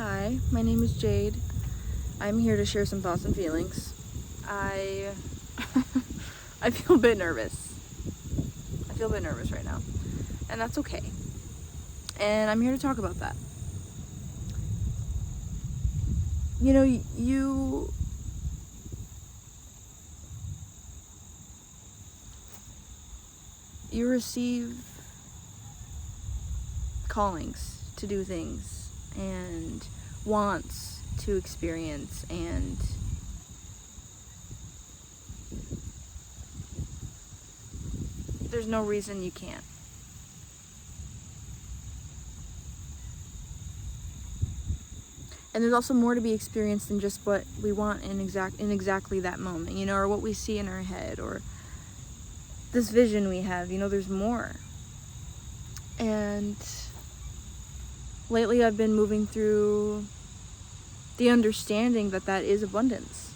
Hi, my name is Jade. I'm here to share some thoughts and feelings. I I feel a bit nervous. I feel a bit nervous right now, and that's okay. And I'm here to talk about that. You know, you receive callings to do things and wants to experience, and there's no reason you can't. And there's also more to be experienced than just what we want in exactly that moment, you know, or what we see in our head, or this vision we have. You know, there's more. And lately I've been moving through the understanding that that is abundance.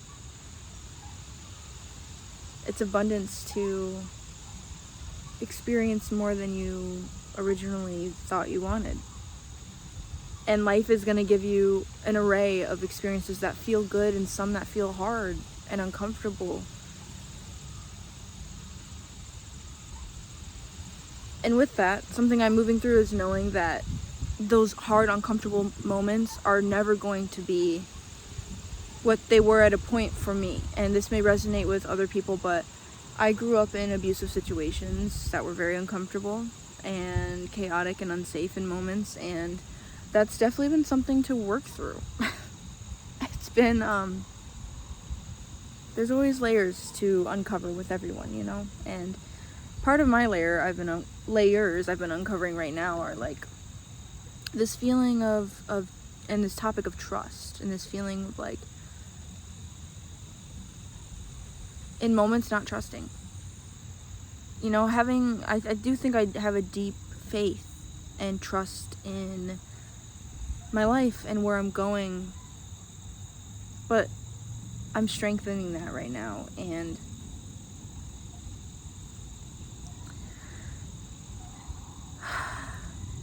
It's abundance to experience more than you originally thought you wanted. And life is going to give you an array of experiences that feel good and some that feel hard and uncomfortable. And with that, something I'm moving through is knowing that those hard, uncomfortable moments are never going to be what they were at a point for me. And this may resonate with other people, but I grew up in abusive situations that were very uncomfortable and chaotic and unsafe in moments, and that's definitely been something to work through. It's been, there's always layers to uncover with everyone, you know? And part of my layers I've been uncovering right now are like this feeling of and this topic of trust, and this feeling of like, in moments not trusting. You know, I do think I have a deep faith and trust in my life and where I'm going, but I'm strengthening that right now. And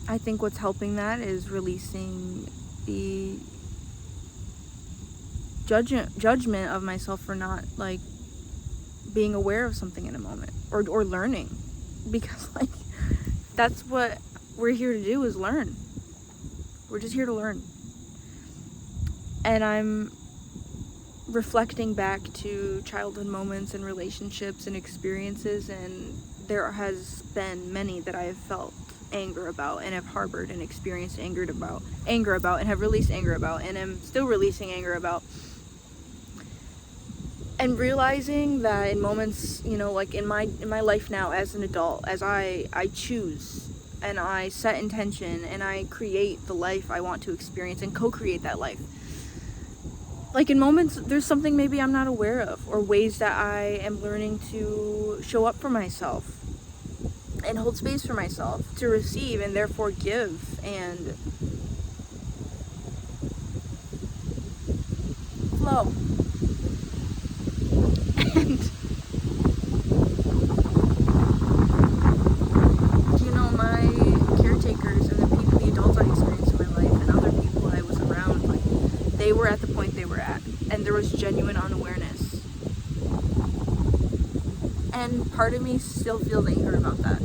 I think what's helping that is releasing the judgment of myself for not like being aware of something in a moment, or learning, because like that's what we're here to do, is learn. We're just here to learn. And I'm reflecting back to childhood moments and relationships and experiences, and there has been many that I have felt anger about and have harbored and experienced anger about and have released anger about and am still releasing anger about. And realizing that in moments, you know, like in my life now as an adult, as I choose and I set intention and I create the life I want to experience and co-create that life. Like in moments, there's something maybe I'm not aware of, or ways that I am learning to show up for myself and hold space for myself, to receive and therefore give and flow. And you know, my caretakers and the adults I experienced in my life and other people I was around, like, they were at the point they were at, and there was genuine unawareness. And part of me still feels anger about that.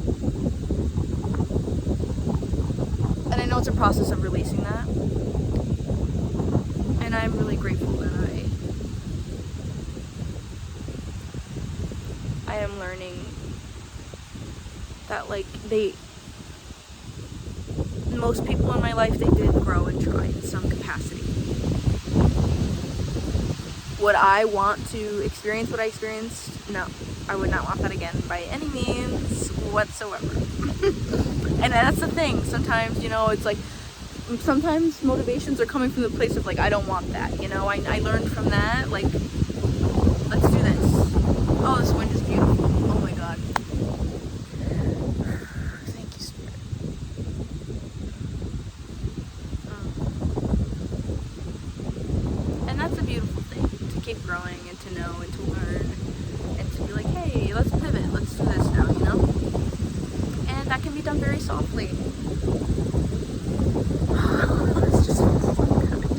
And I know it's a process of releasing that. And I'm really grateful that I am learning that, like, most people in my life, they did grow and try in some capacity. Would I want to experience what I experienced? No, I would not want that again by any means whatsoever. And that's the thing. Sometimes, you know, it's like, sometimes motivations are coming from the place of like, I don't want that, you know. I learned from that, like, let's do this. Oh, this wind is beautiful. Oh my god. Thank you, Spirit. And that's a beautiful thing, to keep growing and to know and to learn and to be like, hey, let's pivot, let's do this now, you know. And that can be done very softly. It's just so good.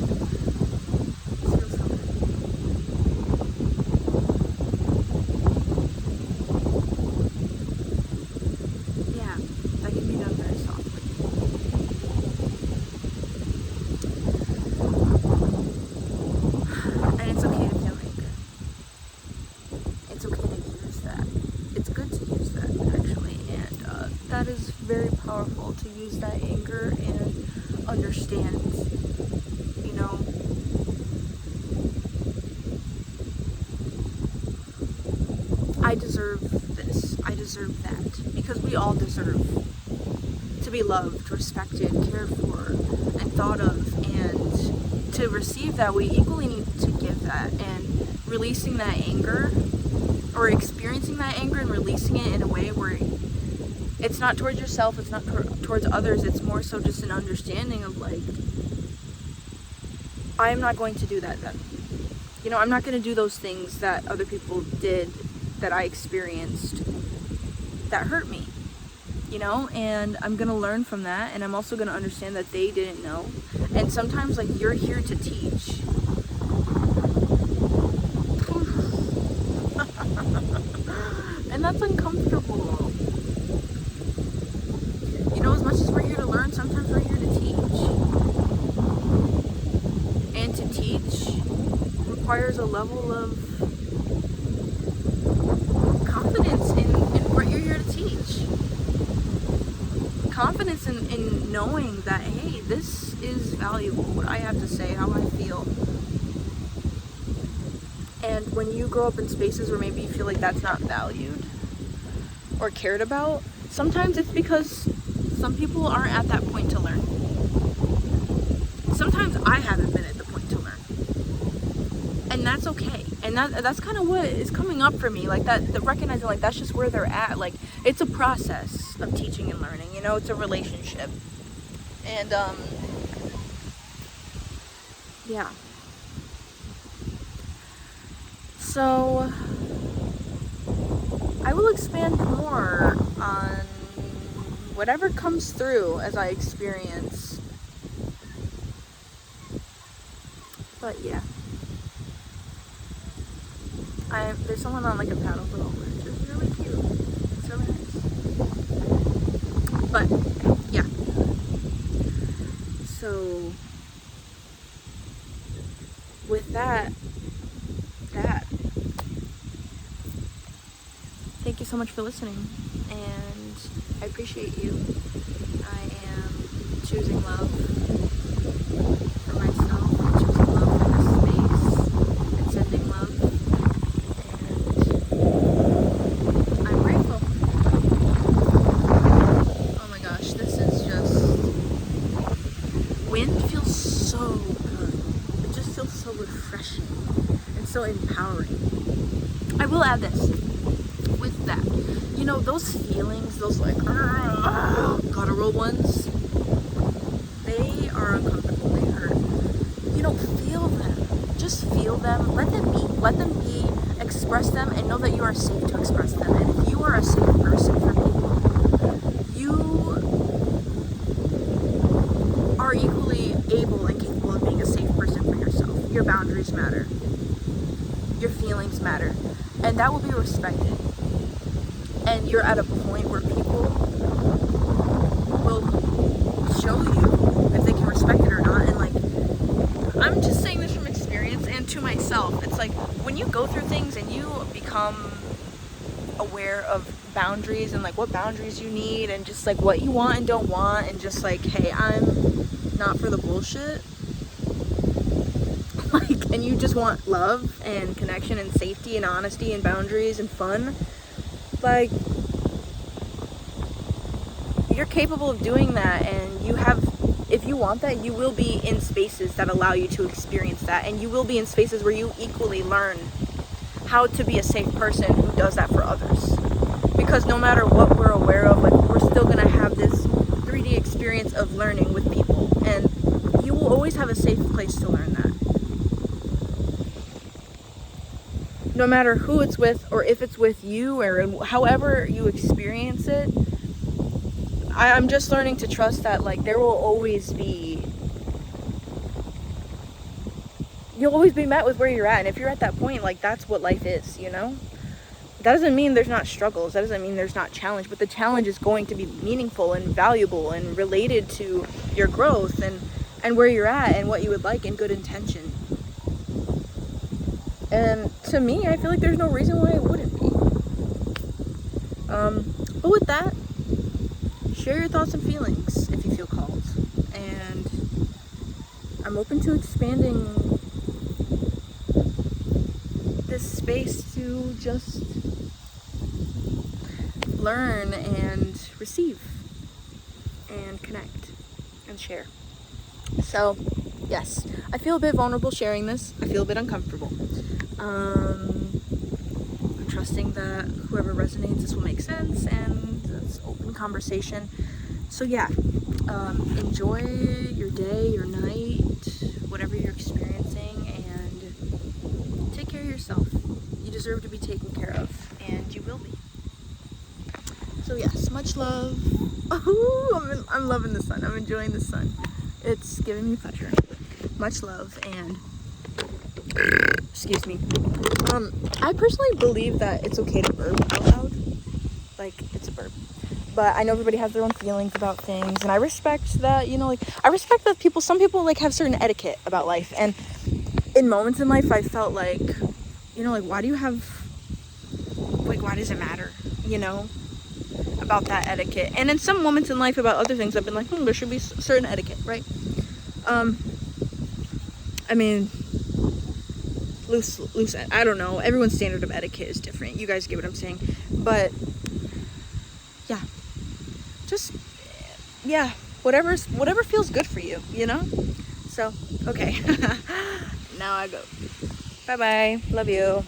understand, you know. I deserve this, I deserve that, because we all deserve to be loved, respected, cared for, and thought of, and to receive that, we equally need to give that, and releasing that anger, or experiencing that anger and releasing it in a way where it's not towards yourself, it's not towards others, it's more so just an understanding of like, I am not going to do that then. You know, I'm not going to do those things that other people did, that I experienced, that hurt me, you know, and I'm going to learn from that, and I'm also going to understand that they didn't know, and sometimes, like, you're here to teach. And that's uncomfortable. You know, as much as we're here to learn, sometimes we're here to teach. And to teach requires a level of confidence in what you're here to teach. Confidence in knowing that, hey, this is valuable, what I have to say, how I feel. And when you grow up in spaces where maybe you feel like that's not valued or cared about, sometimes it's because some people aren't at that point to learn. Sometimes I haven't been at the point to learn. And that's okay. And that's kind of what is coming up for me. Like that, the recognizing like that's just where they're at. Like it's a process of teaching and learning, you know, it's a relationship. And yeah. So I will expand more on whatever comes through as I experience. But yeah. There's someone on like a paddleboat, which is really cute. It's really nice. But yeah. So with that, thank you so much for listening, and I appreciate you. I am choosing love for myself, and choosing love for this space, and sending love, and I'm grateful. Oh my gosh, this is just, wind feels so good. It just feels so refreshing and so empowering. I will add this. With that, you know, those feelings, those like guttural ones, they are uncomfortable, they hurt. You know, feel them, just feel them, let them be, express them, and know that you are safe to express them. And if you are a safe person for people, you are equally able and capable of being a safe person for yourself. Your boundaries matter, your feelings matter, and that will be respected. And you're at a point where people will show you if they can respect it or not. And like, I'm just saying this from experience and to myself. It's like when you go through things and you become aware of boundaries and like what boundaries you need and just like what you want and don't want, and just like, hey, I'm not for the bullshit. Like, and you just want love and connection and safety and honesty and boundaries and fun. Like, you're capable of doing that, and you have, if you want that, you will be in spaces that allow you to experience that, and you will be in spaces where you equally learn how to be a safe person who does that for others. Because no matter what we're aware of, like, we're still gonna have this 3D experience of learning with people, and you will always have a safe place to learn that. No matter who it's with, or if it's with you, or however you experience it, I'm just learning to trust that, like, there will always be, you'll always be met with where you're at. And if you're at that point, like, that's what life is, you know? That doesn't mean there's not struggles. That doesn't mean there's not challenge. But the challenge is going to be meaningful and valuable and related to your growth and where you're at and what you would like, and good intention. And to me, I feel like there's no reason why it wouldn't be. But with that, share your thoughts and feelings if you feel called. And I'm open to expanding this space to just learn and receive and connect and share. So yes, I feel a bit vulnerable sharing this. I feel a bit uncomfortable. I'm trusting that whoever resonates, this will make sense, and it's open conversation. So yeah, enjoy your day, your night, whatever you're experiencing, and take care of yourself. You deserve to be taken care of, and you will be. So yes, much love. Oh, I'm loving the sun. I'm enjoying the sun. It's giving me pleasure. Much love, and excuse me. I personally believe that it's okay to burp out loud. Like, it's a burp. But I know everybody has their own feelings about things, and I respect that, you know, like, I respect that some people, like, have certain etiquette about life, and in moments in life, I felt like, you know, like, why does it matter, you know, about that etiquette? And in some moments in life about other things, I've been like, there should be certain etiquette, right? I mean, loose, I don't know, everyone's standard of etiquette is different. You guys get what I'm saying. But yeah, just, yeah, whatever feels good for you, you know? So, okay. Now I go. Bye-bye. Love you.